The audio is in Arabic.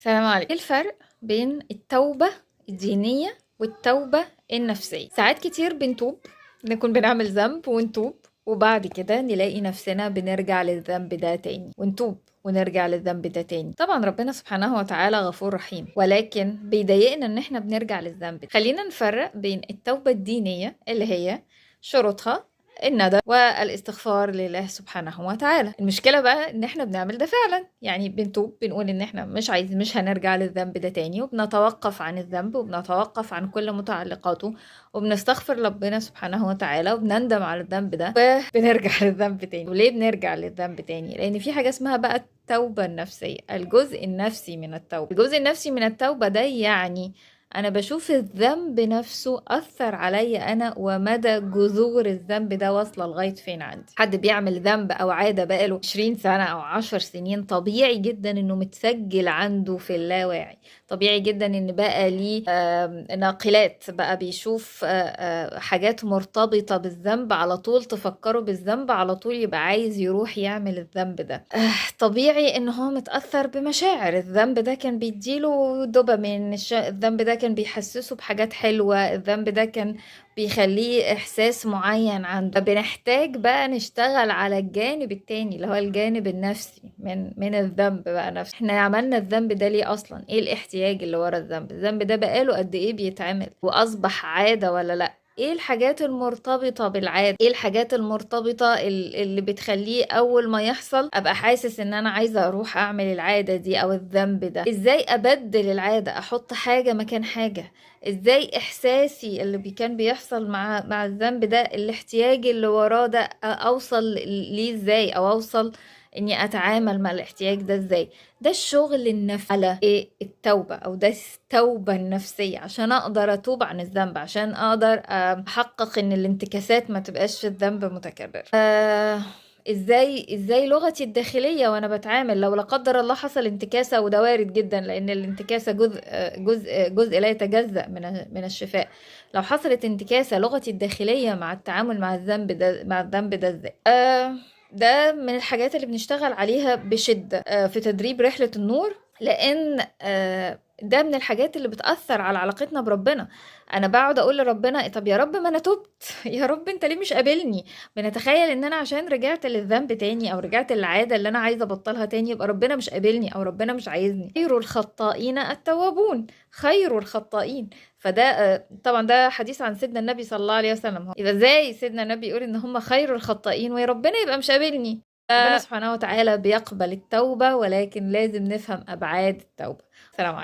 السلام عليكم. ايه الفرق بين التوبة الدينية والتوبة النفسية؟ ساعات كتير بنتوب، نكون بنعمل ذنب ونتوب، وبعد كده نلاقي نفسنا بنرجع للذنب ده تاني ونتوب ونرجع للذنب ده تاني. طبعا ربنا سبحانه وتعالى غفور رحيم، ولكن بيضايقنا ان احنا بنرجع للذنب. خلينا نفرق بين التوبة الدينية اللي هي شروطها الندم والاستغفار لله سبحانه وتعالى. المشكلة بقى ان احنا بنعمل ده فعلا، يعني بنتوب، بنقول ان احنا مش هنرجع للذنب ده تاني، وبنتوقف عن الذنب وبنتوقف عن كل متعلقاته، وبنستغفر ربنا سبحانه وتعالى وبنندم على الذنب ده وبنرجع للذنب تاني. وليه بنرجع للذنب تاني؟ لان في حاجة اسمها بقى التوبة النفسية، الجزء النفسي من التوبة. الجزء النفسي من التوبة ده يعني انا بشوف الذنب نفسه اثر عليا انا، ومدى جذور الذنب ده واصله لغايه فين عندي. حد بيعمل ذنب او عاده بقاله 20 سنه او 10 سنين، طبيعي جدا انه متسجل عنده في اللاواعي. طبيعي جدا ان بقى ليه ناقلات، بقى بيشوف حاجات مرتبطه بالذنب على طول تفكره بالذنب، على طول يبقى عايز يروح يعمل الذنب ده. طبيعي ان هو متأثر بمشاعر الذنب ده، كان بيديله دوبامين، الذنب ده كان بيحسسه بحاجات حلوة، الذنب ده كان بيخليه احساس معين عنده. بنحتاج بقى نشتغل على الجانب التاني اللي هو الجانب النفسي من الذنب بقى نفسه. احنا عملنا الذنب ده ليه اصلا؟ ايه الاحتياج اللي ورا الذنب ده بقاله قد ايه بيتعمل، واصبح عادة ولا لا؟ ايه الحاجات المرتبطة بالعادة؟ ايه الحاجات المرتبطة اللي بتخليه اول ما يحصل ابقى حاسس ان انا عايزة اروح اعمل العادة دي او الذنب ده؟ ازاي ابدل العادة، احط حاجة مكان حاجة؟ ازاي احساسي اللي كان بيحصل مع الذنب ده، الاحتياج اللي وراه ده، اوصل ليه ازاي، او اوصل اني اتعامل مع الاحتياج ده ازاي؟ ده الشغل النفسي على ايه التوبة، او ده التوبة النفسية، عشان اقدر اتوب عن الذنب، عشان اقدر احقق ان الانتكاسات ما تبقاش في الذنب متكرر. ازاي لغتي الداخلية وانا بتعامل، لو لا قدر الله حصل انتكاسة، وده وارد جدا لان الانتكاسة جزء لا يتجزأ من الشفاء. لو حصلت انتكاسة، لغتي الداخلية مع التعامل مع الذنب ده ازاي؟ ده من الحاجات اللي بنشتغل عليها بشدة في تدريب رحلة النور، لأن ده من الحاجات اللي بتأثر على علاقتنا بربنا. أنا بقعد أقول لربنا طب يا رب ما أنا تبت يا رب أنت ليه مش قابلني؟ بنتخيل إن أنا عشان رجعت للذنب تاني، أو رجعت للعادة اللي أنا عايزة أبطلها تاني، يبقى ربنا مش قابلني أو ربنا مش عايزني. خير الخطائين التوابون، خير الخطائين. فده طبعا ده حديث عن سيدنا النبي صلى الله عليه وسلم. يبقى ازاي سيدنا النبي يقول ان هم خير الخطائين وربنا يبقى مش قابلني؟ ربنا سبحانه وتعالى بيقبل التوبة، ولكن لازم نفهم أبعاد التوبة. سلام عليكم.